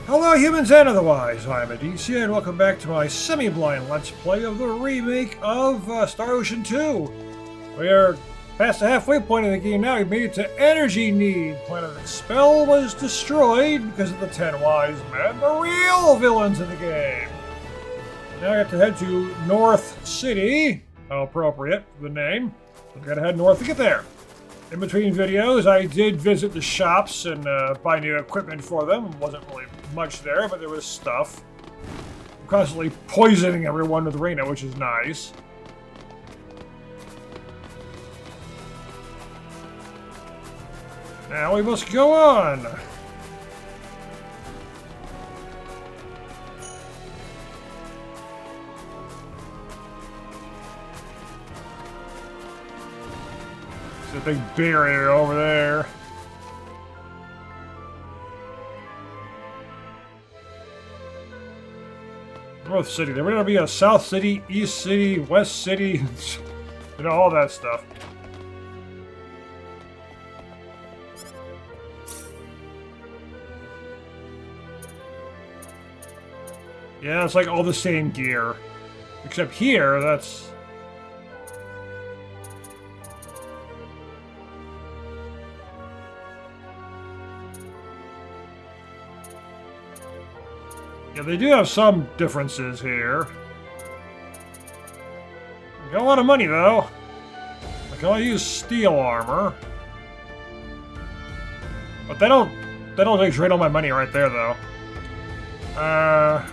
Hello humans and otherwise, I'm Addie, and welcome back to my semi-blind Let's Play of the remake of Star Ocean 2. We are past the halfway point of the game now. We made it to Energy Need. Planet Expel was destroyed because of the 10 Wise Men, the real villains of the game. Now I have to head to North City. How appropriate, the name. I've got to head north to get there. In between videos, I did visit the shops and buy new equipment for them. Wasn't really much there, but there was stuff. I'm constantly poisoning everyone with Reyna, which is nice. Now we must go on. There's a big barrier over there. North City. There might be a South City, East City, West City, you know, all that stuff. Yeah, it's like all the same gear. Except here, that's... Yeah, they do have some differences here. I got a lot of money, though. I can only use steel armor. But they don't like drain all my money right there, though. I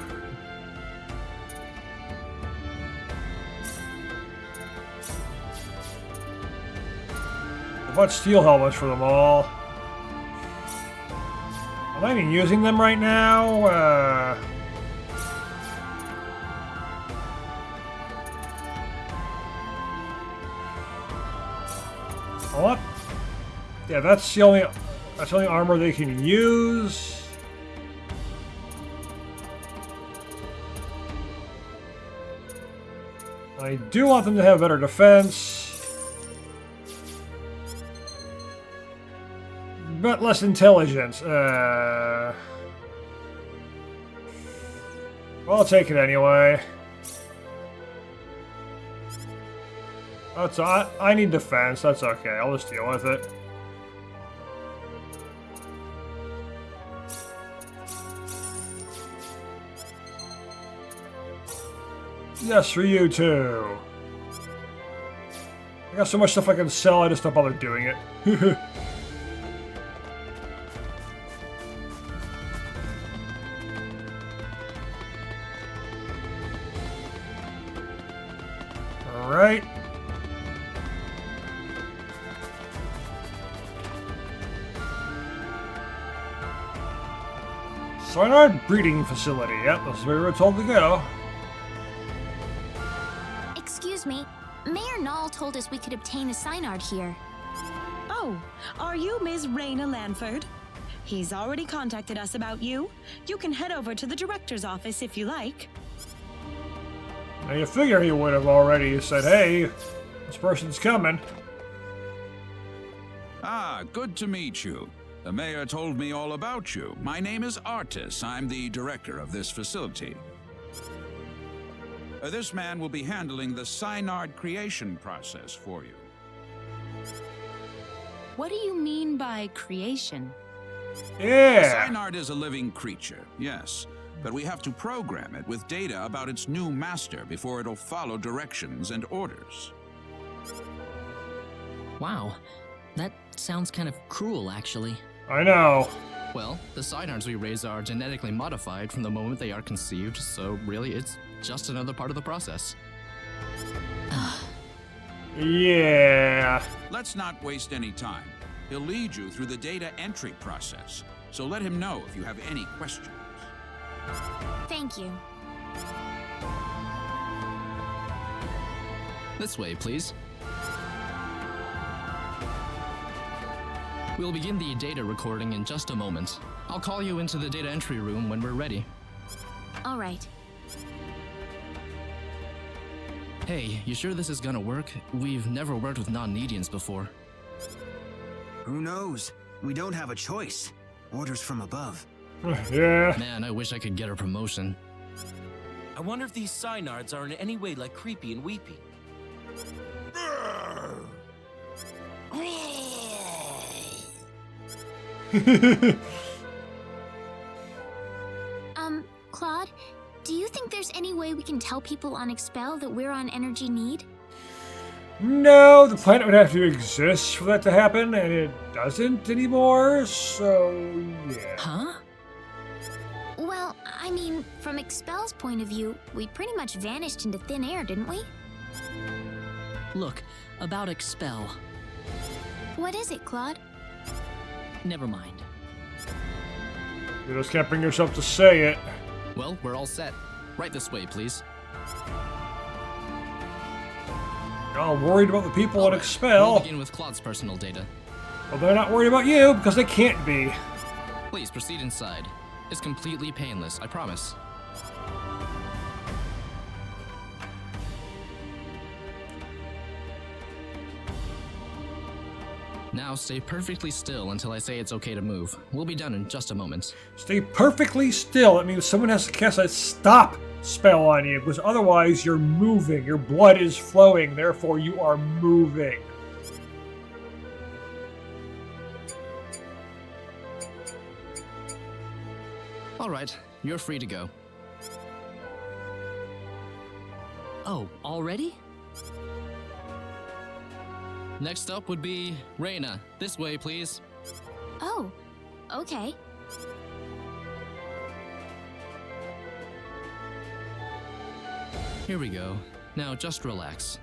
bought steel helmets for them all. I'm not even using them right now. What? Yeah, that's the only armor they can use. I do want them to have better defense, but less intelligence. Well, I'll take it anyway. That's I need defense. That's okay. I'll just deal with it. Yes, for you too. I got so much stuff I can sell, I just don't bother doing it. Alright. Cyanide breeding facility. Yep, that's where we were told to go. Excuse me, Mayor Nall told us we could obtain a Cynard here. Oh, are you Ms. Reyna Lanford? He's already contacted us about you. You can head over to the director's office if you like. Now you figure he would have already said, hey, this person's coming. Ah, good to meet you. The mayor told me all about you. My name is Artis. I'm the director of this facility. This man will be handling the Cynard creation process for you. What do you mean by creation? Yeah. Cynard is a living creature, yes. But we have to program it with data about its new master before it'll follow directions and orders. Wow. That sounds kind of cruel, actually. I know. Well, the Cynards we raise are genetically modified from the moment they are conceived, so really it's just another part of the process. Yeah. Let's not waste any time. He'll lead you through the data entry process, so let him know if you have any questions. Thank you. This way, please. We'll begin the data recording in just a moment. I'll call you into the data entry room when we're ready. All right. Hey, you sure this is gonna work? We've never worked with non-Nedians before. Who knows? We don't have a choice. Orders from above. Yeah. Man, I wish I could get a promotion. I wonder if these Synards are in any way like Creepy and Weepy. Claude, do you think there's any way we can tell people on Expel that we're on energy need? No, the planet would have to exist for that to happen, and it doesn't anymore, so yeah. Huh? Well, I mean, from Expel's point of view, we pretty much vanished into thin air, didn't we? Look, about Expel. What is it, Claude? Never mind. You just can't bring yourself to say it. Well, we're all set. Right this way, please. You're all worried about the people at We'll Expel. begin with Claude's personal data. Well, they're not worried about you, because they can't be. Please proceed inside. It's completely painless, I promise. Now stay perfectly still until I say it's okay to move. We'll be done in just a moment. Stay perfectly still. It means someone has to cast a stop spell on you, because otherwise you're moving. Your blood is flowing, therefore you are moving. Alright, you're free to go. Oh, already? Next up would be Reina. This way, please. Oh, okay. Here we go. Now just relax.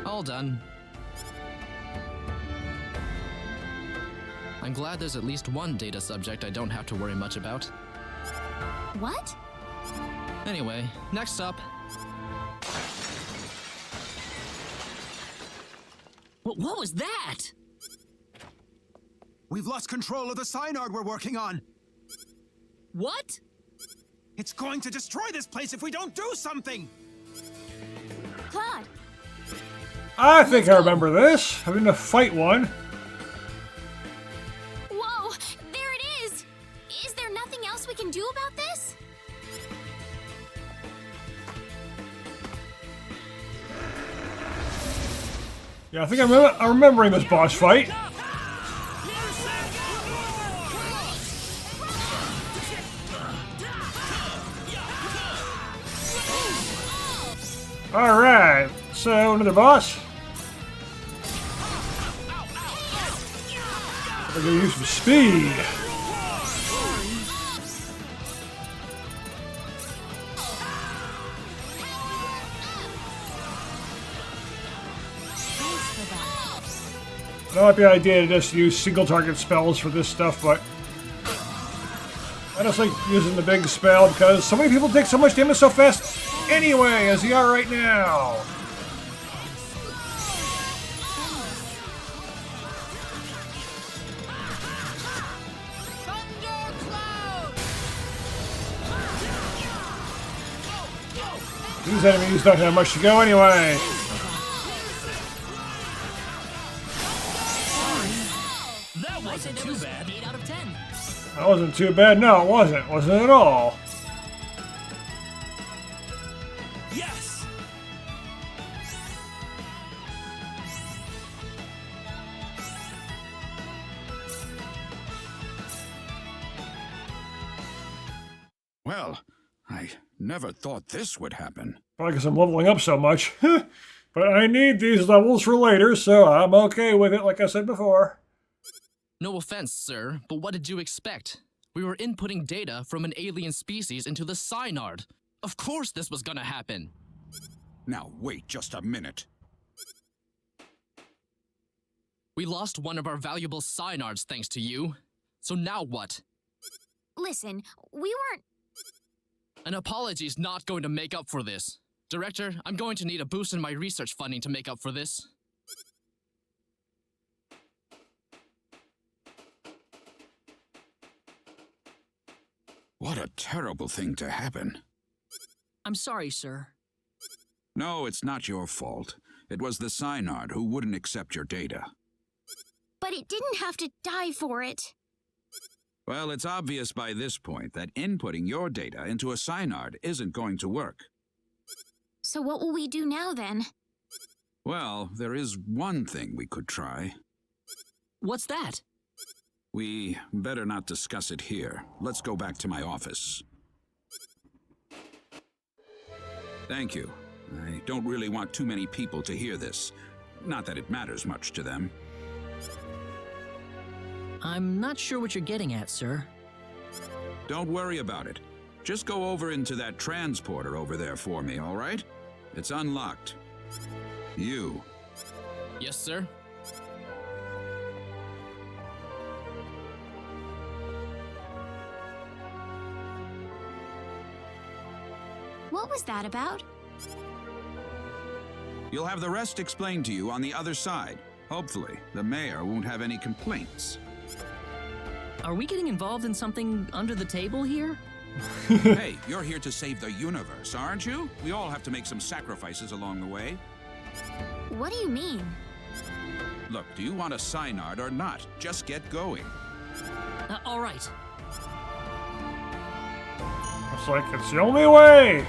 All done. I'm glad there's at least one data subject I don't have to worry much about. What? Anyway, next up. What was that? We've lost control of the Synard we're working on. What? It's going to destroy this place if we don't do something. Claude, I think I remember this. Having to fight one. whoa, there it is! Is there nothing else we can do about this? Yeah, I think I'm remembering this boss fight. Alright, so another boss. We're gonna use some speed. That might be an idea to just use single target spells for this stuff, but I just like using the big spell because so many people take so much damage so fast anyway, as they are right now. These enemies don't have much to go anyway. That wasn't too bad. 8 out of 10. That wasn't too bad. No, it wasn't. Wasn't at all. Yes! Well, I never thought this would happen. Probably because I'm leveling up so much. But I need these levels for later, so I'm okay with it, like I said before. No offense, sir, but what did you expect? We were inputting data from an alien species into the Synard. Of course this was gonna happen. Now wait just a minute. We lost one of our valuable Synards thanks to you. So now what? Listen, we weren't. An apology's not going to make up for this. Director, I'm going to need a boost in my research funding to make up for this. What a terrible thing to happen. I'm sorry, sir. No, it's not your fault. It was the Synard who wouldn't accept your data. But it didn't have to die for it. Well, it's obvious by this point that inputting your data into a Synard isn't going to work. So what will we do now then? Well, there is one thing we could try. What's that? We better not discuss it here. Let's go back to my office. Thank you. I don't really want too many people to hear this. Not that it matters much to them. I'm not sure what you're getting at, sir. Don't worry about it. Just go over into that transporter over there for me, all right? It's unlocked. You. Yes, sir. What was that about? You'll have the rest explained to you on the other side. Hopefully, the mayor won't have any complaints. Are we getting involved in something under the table here? Hey, you're here to save the universe, aren't you? We all have to make some sacrifices along the way. What do you mean? Look, do you want a Synard or not? Just get going. All right. Looks like it's the only way.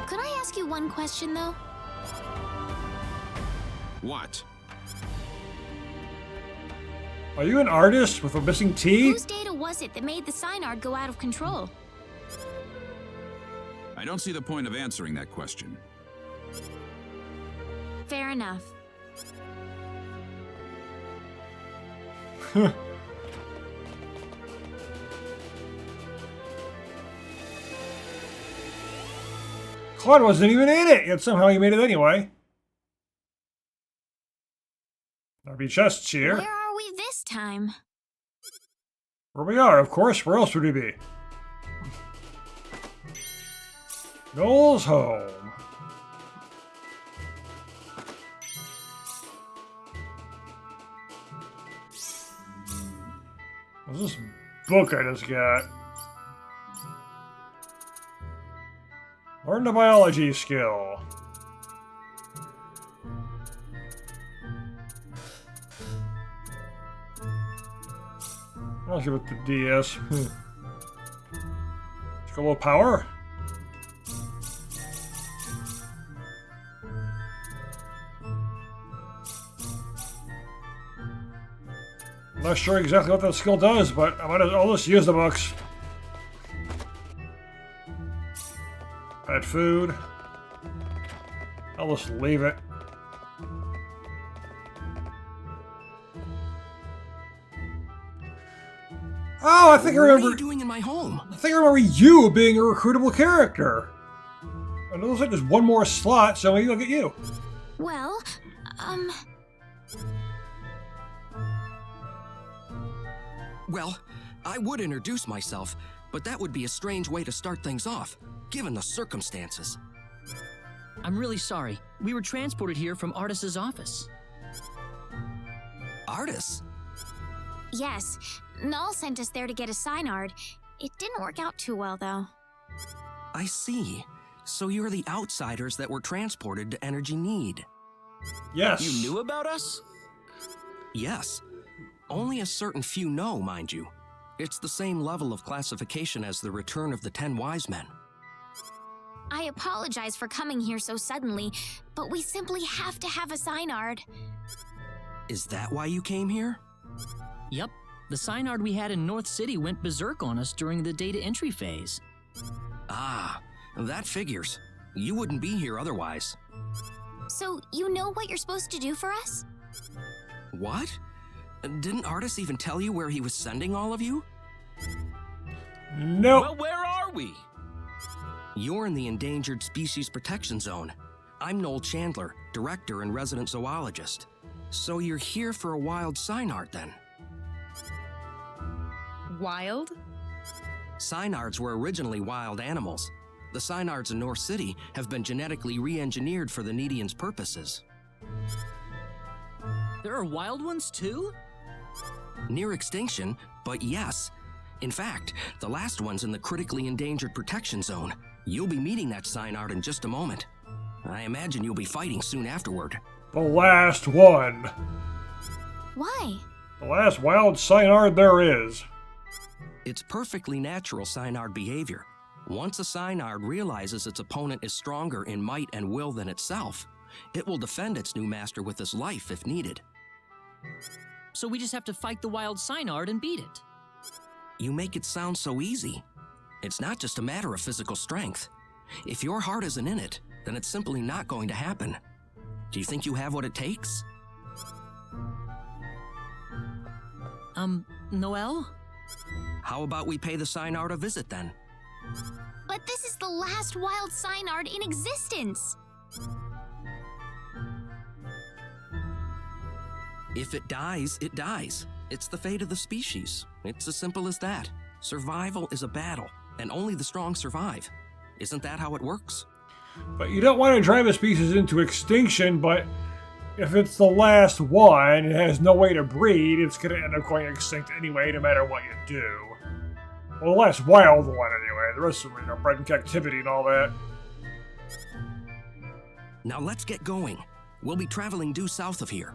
Could I ask you one question, though? What? Are you an artist with a missing T? Whose data was it that made the Synard go out of control? I don't see the point of answering that question. Fair enough. Claude wasn't even in it, yet somehow he made it anyway. There'll be chests here. Where are we this time? Where we are, of course. Where else would we be? Noel's home. What's this book I just got? Learn the biology skill. I'll give it the DS. Let's go a little power. I'm not sure exactly what that skill does, but I'll just use the books. Add food. I'll just leave it. Oh, I think I remember. What are you doing in my home? I think I remember you being a recruitable character. And it looks like there's one more slot, so maybe I'll get you. Well, Well, I would introduce myself, but that would be a strange way to start things off, given the circumstances. I'm really sorry. We were transported here from Artis's office. Artis? yes. Null sent us there to get a Synard. It didn't work out too well, though. I see. So you're the outsiders that were transported to Energy Need. Yes. You knew about us? Yes. Only a certain few know, mind you. It's the same level of classification as the Return of the 10 Wise Men. I apologize for coming here so suddenly, but we simply have to have a Synard. Is that why you came here? Yep. The Synard we had in North City went berserk on us during the data entry phase. Ah, that figures. You wouldn't be here otherwise. So, you know what you're supposed to do for us? What? Didn't Artis even tell you where he was sending all of you? Nope. Well, where are we? You're in the Endangered Species Protection Zone. I'm Noel Chandler, director and resident zoologist. So you're here for a wild Synard then? Wild? Synards were originally wild animals. The Synards in North City have been genetically re-engineered for the Needians' purposes. There are wild ones too? Near extinction, but yes. In fact, the last one's in the critically endangered protection zone. You'll be meeting that Synard in just a moment. I imagine you'll be fighting soon afterward. The last one. Why? The last wild Synard there is. It's perfectly natural Synard behavior. Once a Synard realizes its opponent is stronger in might and will than itself, it will defend its new master with its life if needed. So we just have to fight the wild Synard and beat it. You make it sound so easy. It's not just a matter of physical strength. If your heart isn't in it, then it's simply not going to happen. Do you think you have what it takes? Noel? How about we pay the Synard a visit then? But this is the last wild Synard in existence. If it dies, it dies. It's the fate of the species. It's as simple as that. Survival is a battle, and only the strong survive. Isn't that how it works? But you don't want to drive a species into extinction, but if it's the last one, it has no way to breed, it's going to end up going extinct anyway, no matter what you do. Well, the last wild one anyway. The rest of them, bred in captivity and all that. Now let's get going. We'll be traveling due south of here.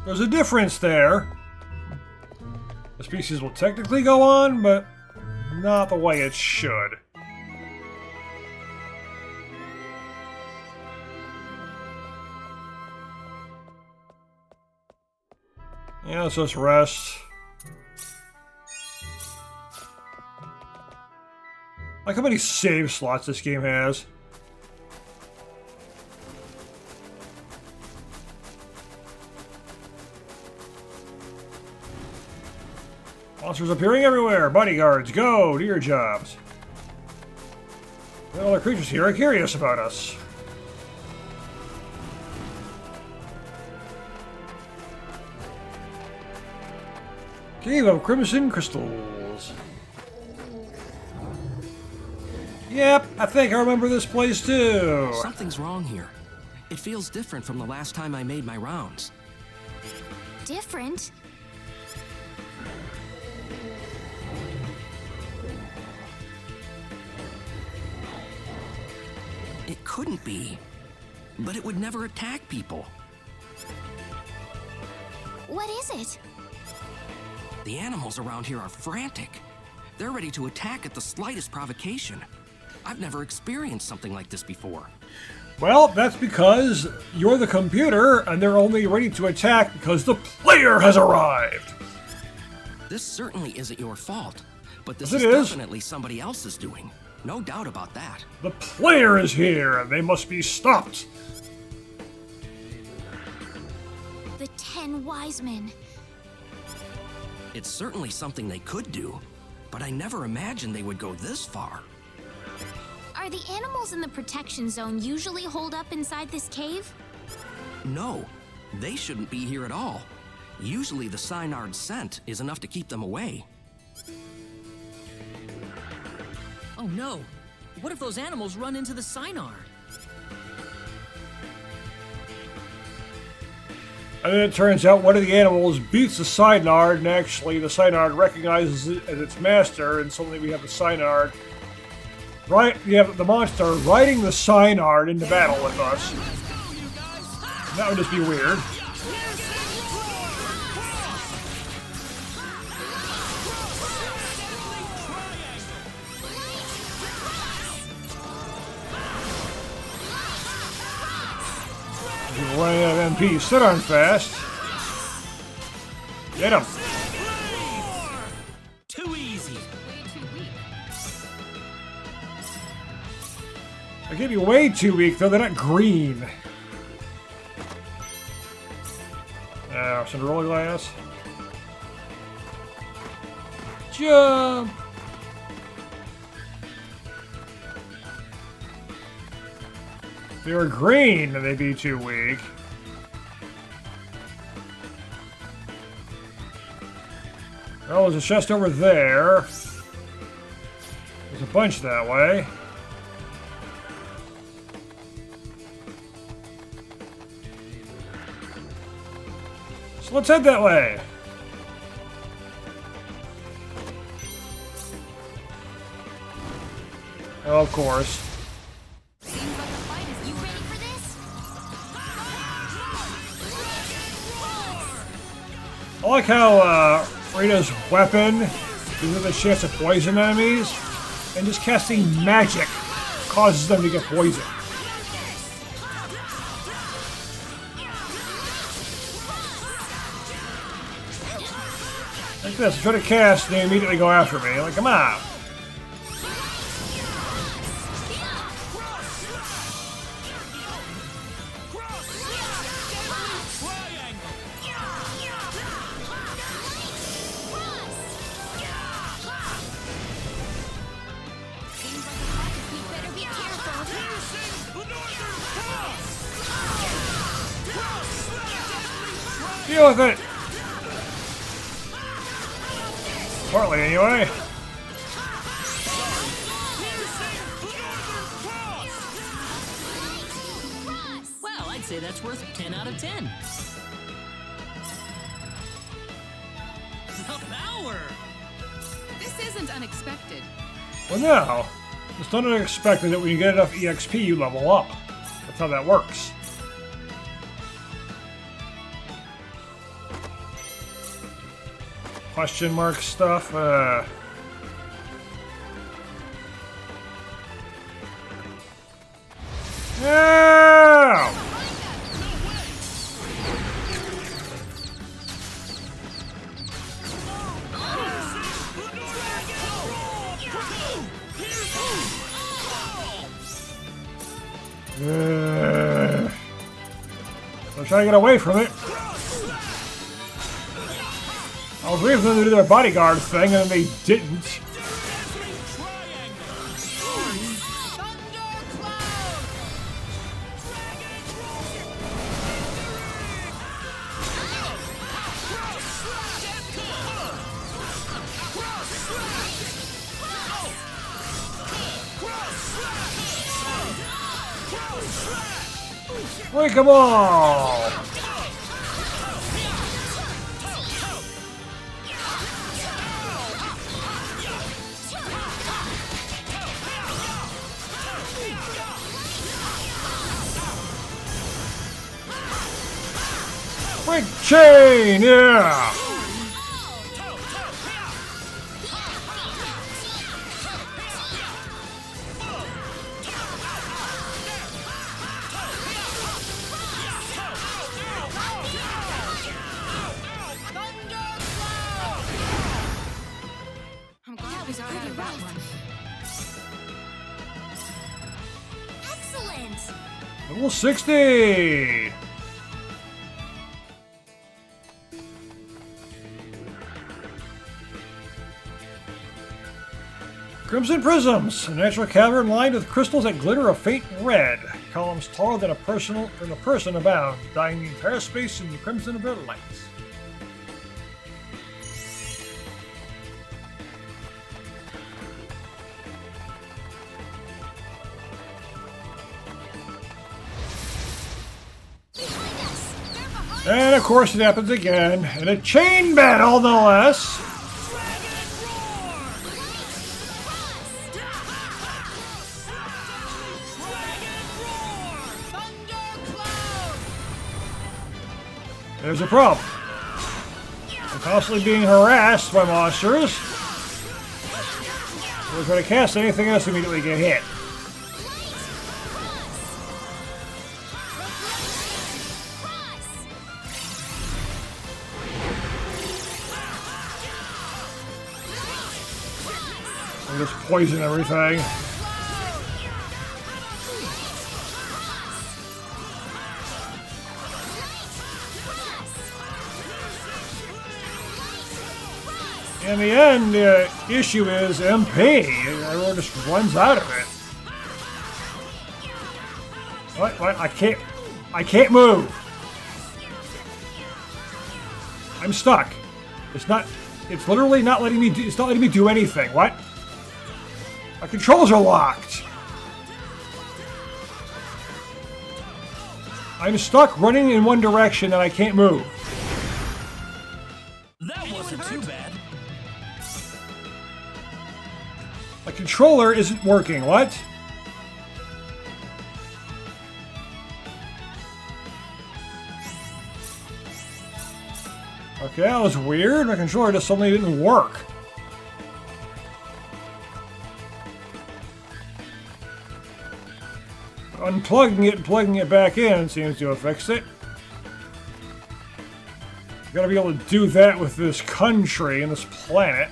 There's a difference there. The species will technically go on, but not the way it should. Yeah, let's just rest. Like how many save slots this game has. Monsters appearing everywhere! Bodyguards, go! Do your jobs. The other creatures here are curious about us. Cave of Crimson Crystals. Yep, I think I remember this place too. Something's wrong here. It feels different from the last time I made my rounds. Different? It couldn't be. But it would never attack people. What is it? The animals around here are frantic. They're ready to attack at the slightest provocation. I've never experienced something like this before. Well, that's because you're the computer and they're only ready to attack because the player has arrived. This certainly isn't your fault, but this Yes, is it is. definitely somebody else's doing. No doubt about that. The player is here and they must be stopped. The 10 wise men. It's certainly something they could do, but I never imagined they would go this far. Are the animals in the protection zone usually holed up inside this cave? No, they shouldn't be here at all. Usually the Synard scent is enough to keep them away. Oh no! What if those animals run into the Synard? And then it turns out one of the animals beats the Synard, and actually the Synard recognizes it as its master, and suddenly we have the Synard. Right, we have the monster riding the Synard into battle with us. That would just be weird. You're running out of MP. Sit on fast. Get him. Too easy. They can't be way too weak, though. They're not green. Now, Cinderella glass. Jump! If they were green, then they'd be too weak. Well, there's a chest over there. There's a bunch that way. So let's head that way. Of course. Seems like a fight is. You ready for this? I like how Rita's weapon gives her the chance to poison enemies, and just casting magic causes them to get poisoned. Like this, I try to cast, and they immediately go after me. Like, come on. Deal with it! Partly, anyway. Well, I'd say that's worth 10 out of 10. The power! This isn't unexpected. Well, no. It's not unexpected that when you get enough EXP, you level up. That's how that works. Question mark stuff, No! I'm trying to get away from it. I was waiting for them to do their bodyguard thing, and they didn't. Break them all! Break chain, yeah! I'm glad we got out of that one. Excellent! Level 60! Crimson prisms, a natural cavern lined with crystals that glitter a faint red. Columns taller than a person abound, dyeing the entire space in the crimson of their lights. And of course it happens again, in a chain battle no less. There's a problem. I'm constantly being harassed by monsters. We're trying to cast anything else immediately get hit. I just poison everything. In the end, the issue is MP. Everyone just runs out of it. What? I can't move. I'm stuck. It's literally not letting me do anything. What? My controls are locked. I'm stuck running in one direction and I can't move. That wasn't too bad. My controller isn't working. What? Okay, that was weird. My controller just suddenly didn't work. Unplugging it and plugging it back in seems to have fixed it. Gotta be able to do that with this country and this planet.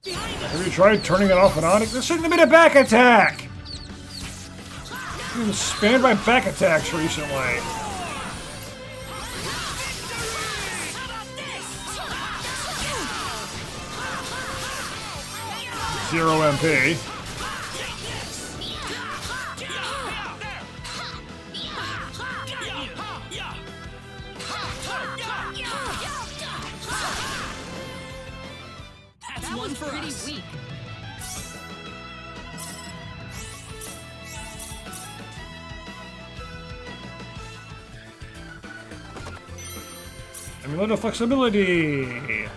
Have you tried turning it off and on? There shouldn't have been a back attack! I've been spammed by back attacks recently. Zero MP. That was pretty weak. Amulet of flexibility.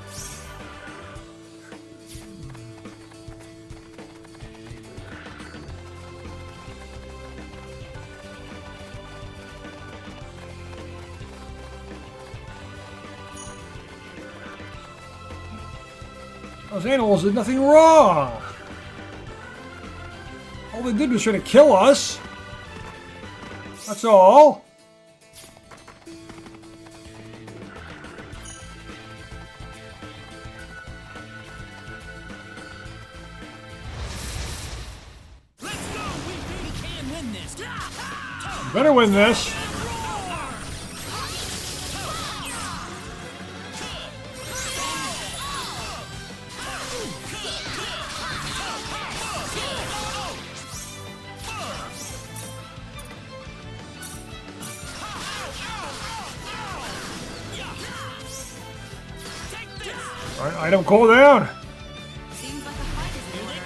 Those animals did nothing wrong. All they did was try to kill us. That's all. Let's go! We can win this! Better win this. Alright, item cooldown. Seems like a fight is in order.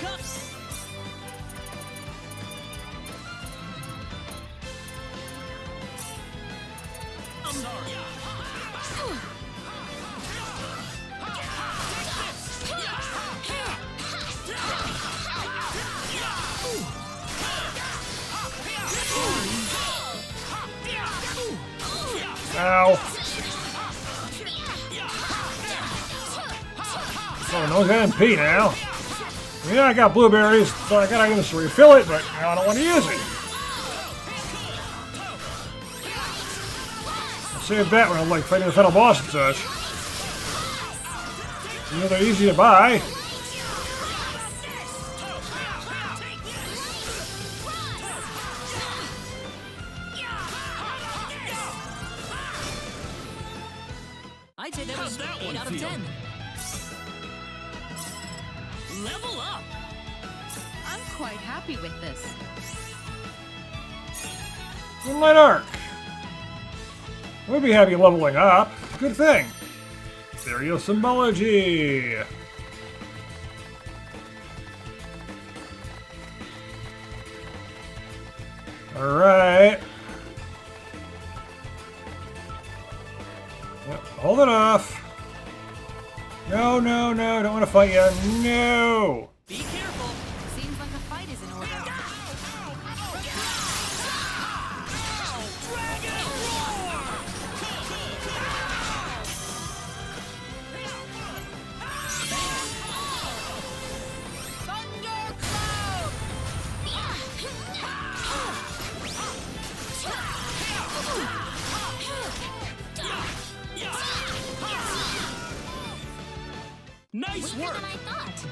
Ow. Oh, no MP now. Yeah, I got blueberries, so I gotta just refill it, but I don't want to use it. I'll save that when I'm like fighting the final boss and such. You know, they're easy to buy. I'd say that was 8 out of 10. Level up! I'm quite happy with this. Moonlight Arc. We'd be happy leveling up. Good thing. Serial symbology. Alright. Yep, hold it off. No, no, no, don't want to fight you. No! Be careful! Seems like a fight is in order. Nice Weaker work! than I thought.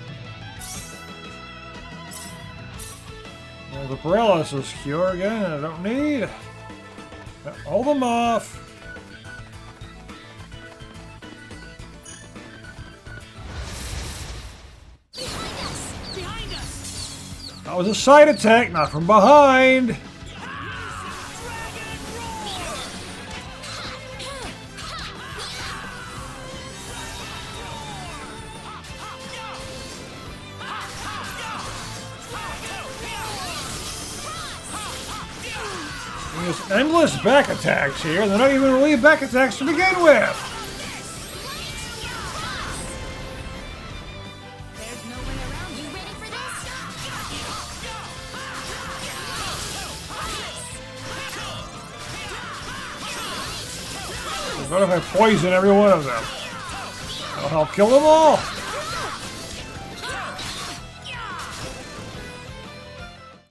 Well, the paralysis cure again, I don't need. Hold them off. Behind us! That was a side attack, not from behind. There's endless back attacks here. They're not even really back attacks to begin with. There's no way around What if I poison every one of them? That'll help kill them all!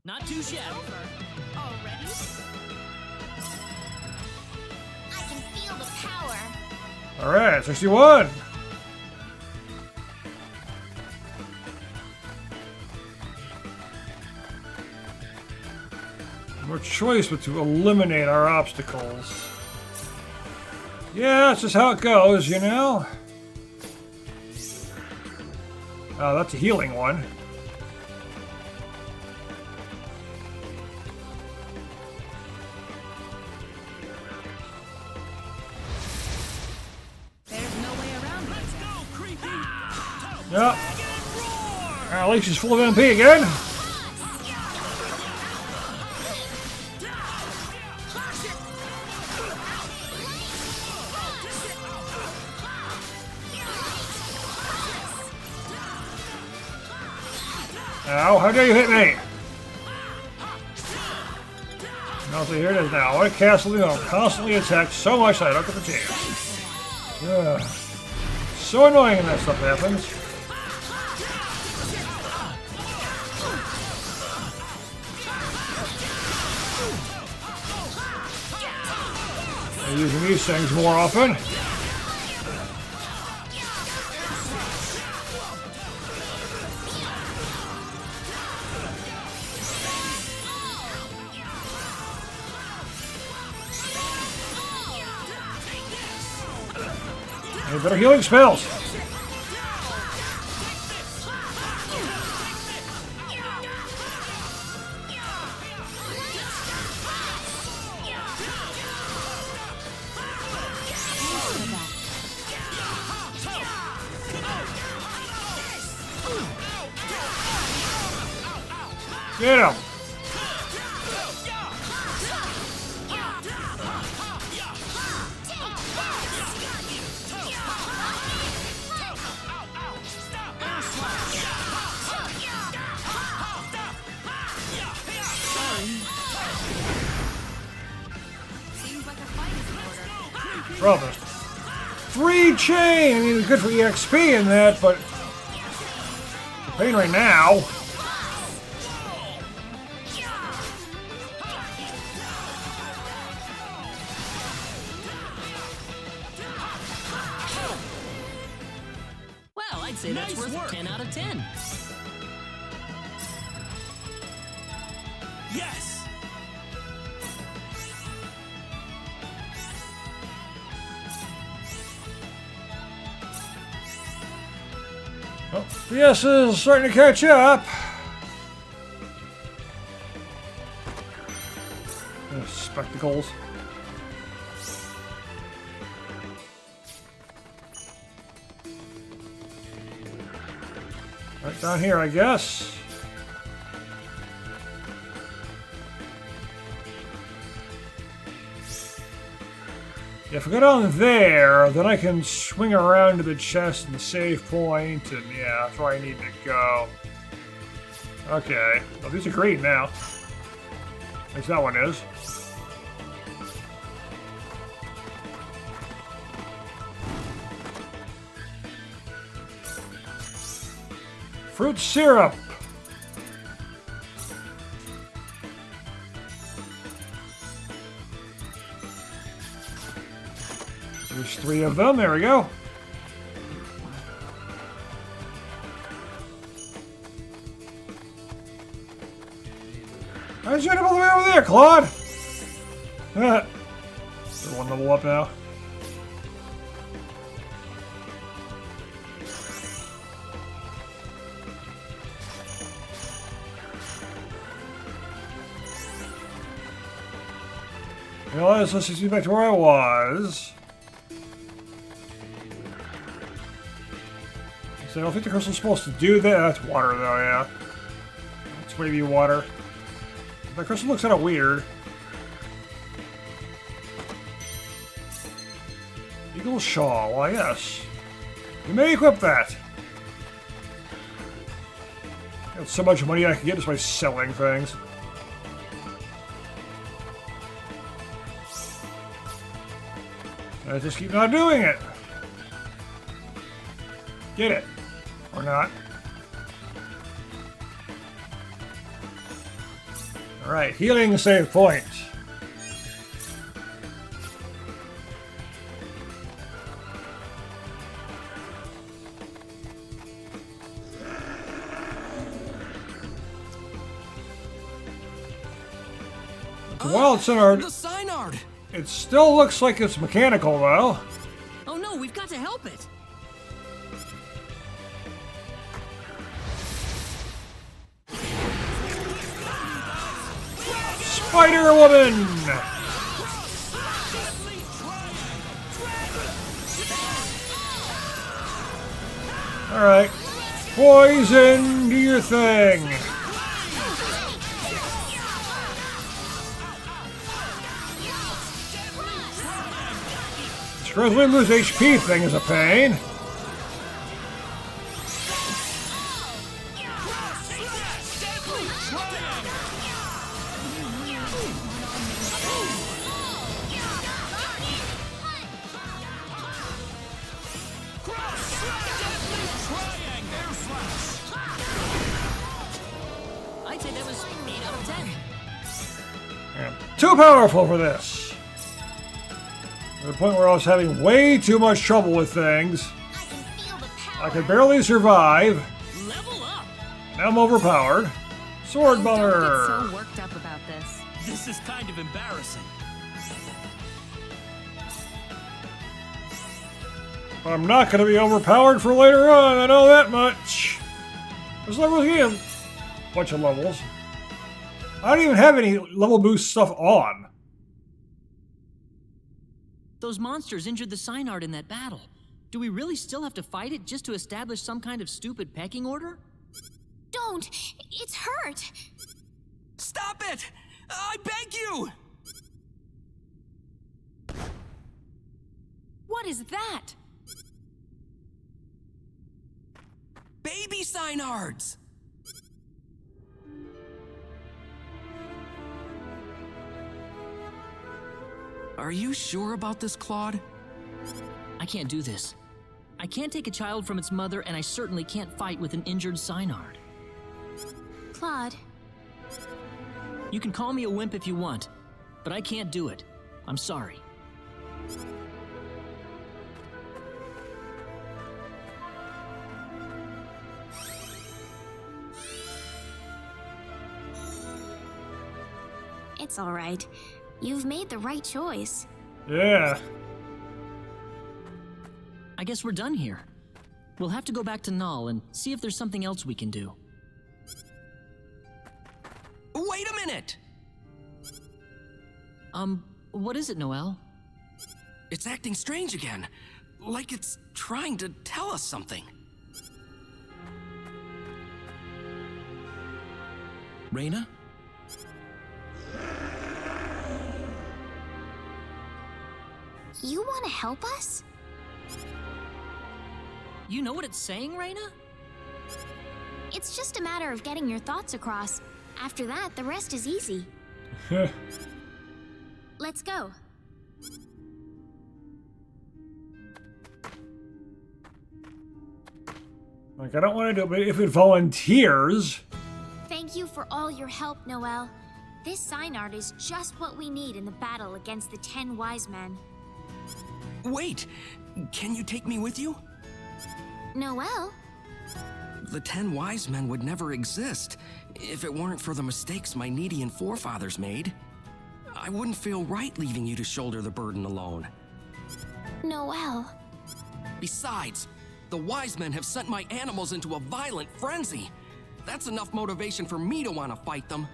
Not too shabby. Already? I can feel the power. Alright, 61! No choice but to eliminate our obstacles. Yeah, that's just how it goes, you know? Oh, that's a healing one. There's no way around it. Yep. At least she's full of MP again. Ow, how dare you hit me? Now, so here it is now. I want to castle, you know, constantly attack so much that I don't get the chance. Ugh. So annoying when that stuff happens. I'm using these things more often. Any better healing spells? Get him! Seems like a fight is in order. Brother. 3 chain! I mean, it's good for EXP in that, but... the pain right now. Well, I'd say that's worth a 10 out of 10. Yes! Oh, yes, is starting to catch up. Spectacles. Right down here, I guess. Yeah, if we go down there, then I can swing around to the chest and the save point, and yeah, that's where I need to go. Okay. Well, these are green now. At least that one is. Fruit syrup! There's 3 of them, there we go. How'd you end up all the way over there, Claude? They're 1 level up now. You know, let's see back to where I was. So I don't think the crystal's supposed to do that. That's water, though, yeah. It's maybe water. That crystal looks kind of weird. Eagle Shawl, why yes. You may equip that. Got so much money I can get just by selling things. I just keep not doing it. Get it. Or not. Alright, healing save point. The wild Synard. The Synard! It still looks like it's mechanical, though. Oh no, we've got to help it! Spider Woman! Alright. Poison, do your thing. This Grizzly lose HP thing is a pain. I'd say that was 8 out of 10. Yeah. Too powerful for this. To the point where I was having way too much trouble with things. I could barely survive. Level up! Now I'm overpowered. Sword Don't Bummer! get so worked up about this. This is kind of embarrassing. I'm not going to be overpowered for later on, I know that much. This level's getting a bunch of levels. I don't even have any level boost stuff on. Those monsters injured the Synard in that battle. Do we really still have to fight it just to establish some kind of stupid pecking order? Don't! It's hurt! Stop it! I beg you! What is that? Baby Synards! Are you sure about this, Claude? I can't do this. I can't take a child from its mother, and I certainly can't fight with an injured Synard. Claude, You can call me a wimp if you want, but I can't do it. I'm sorry. it's alright. You've made the right choice. Yeah. I guess we're done here. We'll have to go back to Null and see if there's something else we can do. Wait a minute! What is it, Noel? It's acting strange again. Like it's trying to tell us something. Reyna? You want to help us? You know what it's saying, Reyna? It's just a matter of getting your thoughts across. After that, the rest is easy. Let's go. Like, I don't want to do it, but if it volunteers... Thank you for all your help, Noel. This sign art is just what we need in the battle against the 10 wise men. Wait! Can you take me with you? Noel? The 10 wise men would never exist if it weren't for the mistakes my Needian forefathers made. I wouldn't feel right leaving you to shoulder the burden alone. Noel. Besides, the wise men have sent my animals into a violent frenzy. That's enough motivation for me to want to fight them.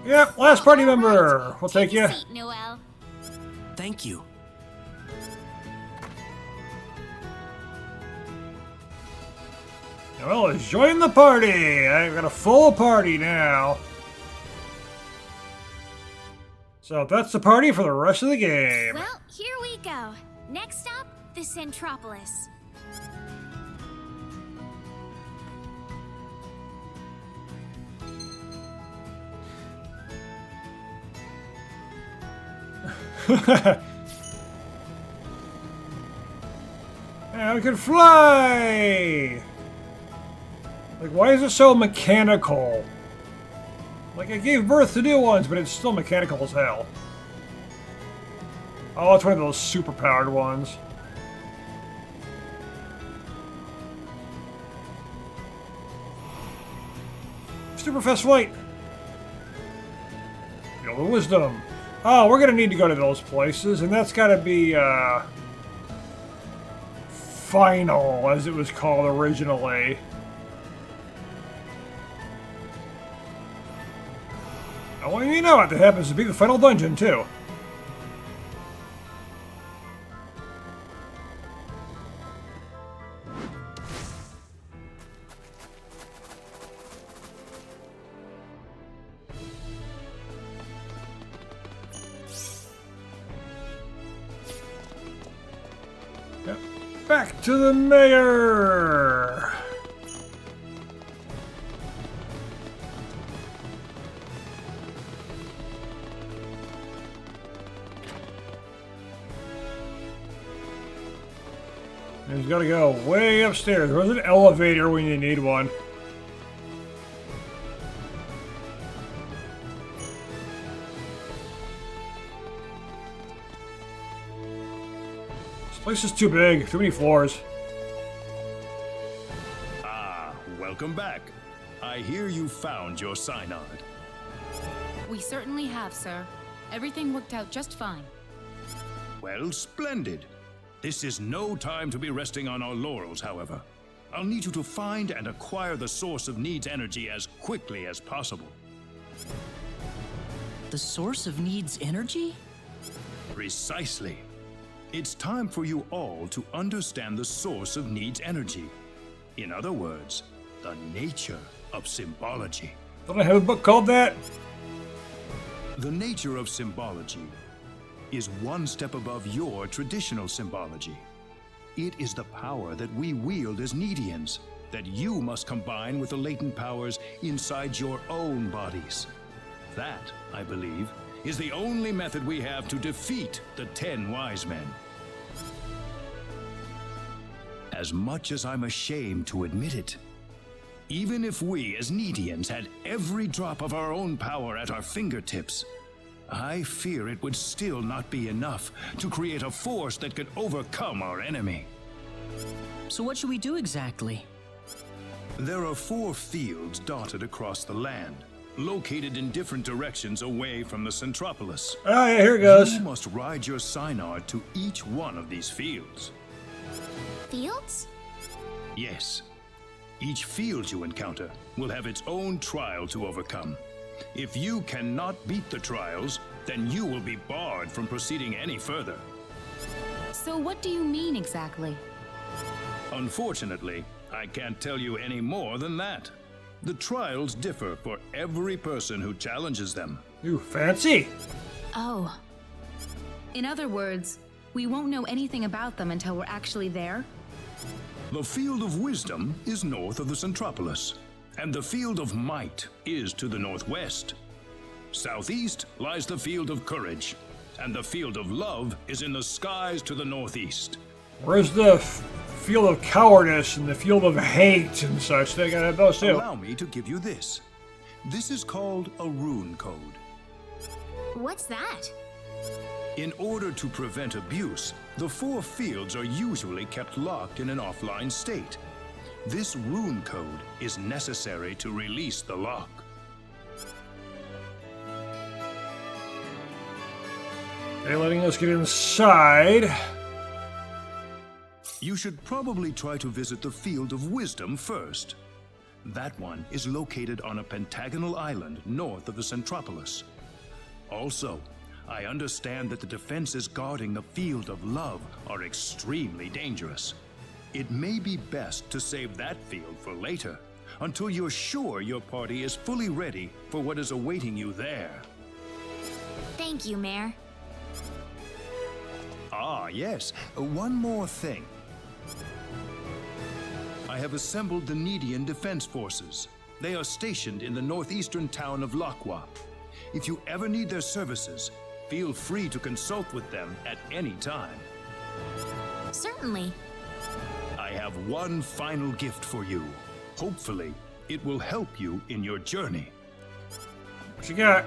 Yep, last party member. We'll take you. a seat, Noel. Thank you. Noel has joined the party. I've got a full party now. So that's the party for the rest of the game. Well, here we go. Next stop, the Centropolis. And we can fly! Like, why is it so mechanical? Like, it gave birth to new ones, but it's still mechanical as hell. Oh, it's one of those super-powered ones. Super fast flight! Field of Wisdom. Oh, we're gonna need to go to those places, and that's gotta be, Final, as it was called originally. Oh, well, you know what? That happens to be the final dungeon, too. Yep. Back to the mayor! He's got to go way upstairs. There's an elevator when you need one. This place is too big. Too many floors. Ah, welcome back. I hear you found your Synod. We certainly have, sir. Everything worked out just fine. Well, splendid. This is no time to be resting on our laurels, however. I'll need you to find and acquire the source of Need's energy as quickly as possible. The source of Need's energy? Precisely. It's time for you all to understand the source of Need's energy. In other words, the nature of symbology. Don't I have a book called that? The nature of symbology is one step above your traditional symbology. It is the power that we wield as Needians, that you must combine with the latent powers inside your own bodies. That, I believe, is the only method we have to defeat the 10 wise men. As much as I'm ashamed to admit it, even if we as Needians had every drop of our own power at our fingertips, I fear it would still not be enough to create a force that could overcome our enemy. So what should we do exactly? There are 4 fields dotted across the land, located in different directions away from the Centropolis. Oh yeah, here it goes. You must ride your Synod to each one of these fields. Fields? Yes. Each field you encounter will have its own trial to overcome. If you cannot beat the trials, then you will be barred from proceeding any further. So what do you mean exactly? Unfortunately, I can't tell you any more than that. The trials differ for every person who challenges them. You fancy? Oh. In other words, we won't know anything about them until we're actually there? The Field of Wisdom is north of the Centropolis, and the Field of Might is to the northwest. Southeast lies the Field of Courage, and the Field of Love is in the skies to the northeast. Where's the field of cowardice and the field of hate and such? They gotta have those too. Allow me to give you this. This is called a rune code. What's that? In order to prevent abuse, the 4 fields are usually kept locked in an offline state. This rune code is necessary to release the lock. They're letting us get inside. You should probably try to visit the Field of Wisdom first. That one is located on a pentagonal island north of the Centropolis. Also, I understand that the defenses guarding the Field of Love are extremely dangerous. It may be best to save that field for later, until you're sure your party is fully ready for what is awaiting you there. Thank you, Mayor. Ah, yes. One more thing. I have assembled the Needian Defense Forces. They are stationed in the northeastern town of Laqua. If you ever need their services, Feel free to consult with them at any time. Certainly. I have one final gift for you. Hopefully, it will help you in your journey. What you got?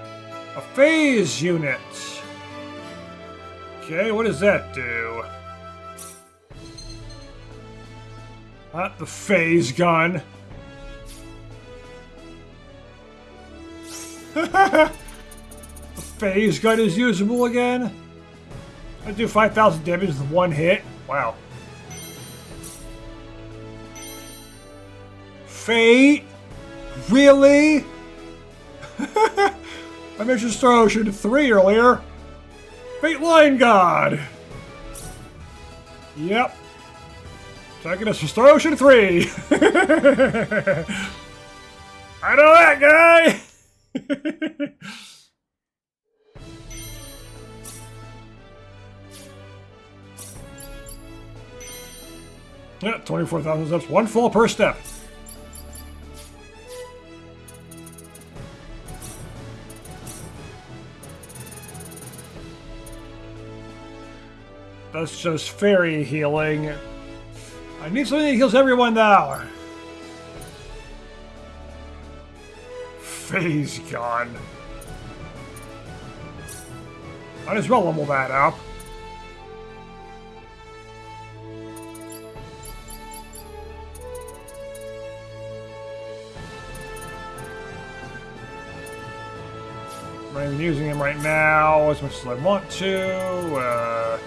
A phase unit. Okay, what does that do? Not the phase gun. The phase gun is usable again? I do 5,000 damage with one hit? Wow. Fate? Really? I mentioned Star Ocean 3 earlier. Fate Line God! Yep. Taking us for Star Ocean 3! I know that guy! Yeah, 24,000 steps, one fall per step. That's just fairy healing. I need something that heals everyone now. Phase gun. Might as well level that up. I'm not even using him right now as much as I want to.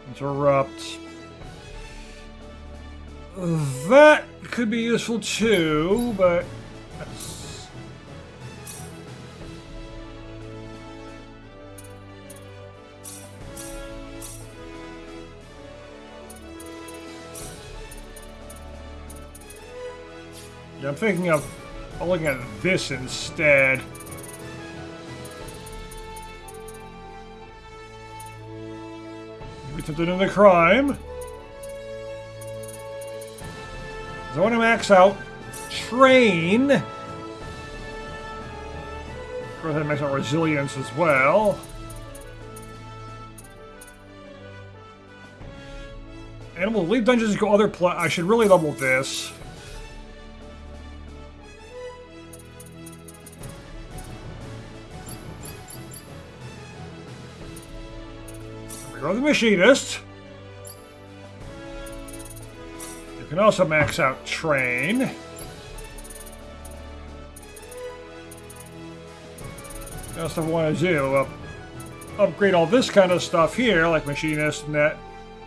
Interrupt. That could be useful too, but that's... Yeah, I'm thinking of looking at this instead. Maybe something in the crime. I want to max out Train. Go ahead and max out Resilience as well. And we'll leave dungeons and go other I should really level this. There we go, the Machinist. You can also max out Train. What else do I want to do? Upgrade all this kind of stuff here, like Machinist and that,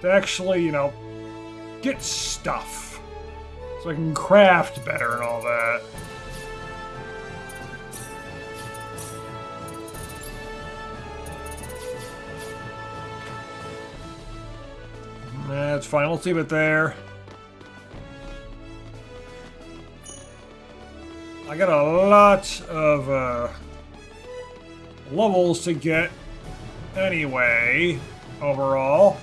to actually, you know, get stuff. So I can craft better and all that. That's fine, let's leave it there. I got a lot of levels to get anyway, overall.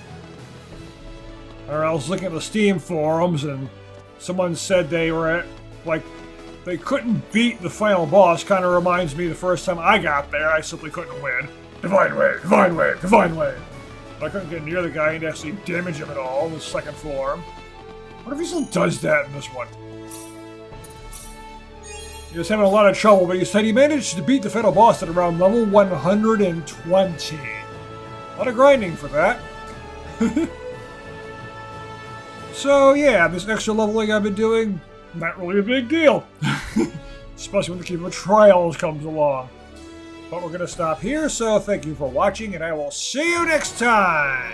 Or I was looking at the Steam forums and someone said they were at, like, they couldn't beat the final boss. Kind of reminds me the first time I got there, I simply couldn't win. Divine Wave, Divine Wave, Divine Wave. I couldn't get near the guy and actually damage him at all in the second form. What if he still does that in this one? He was having a lot of trouble, but he said he managed to beat the final boss at around level 120. A lot of grinding for that. So yeah, this extra leveling I've been doing, not really a big deal. Especially when the Keeper Trials comes along. But we're going to stop here, so thank you for watching, and I will see you next time!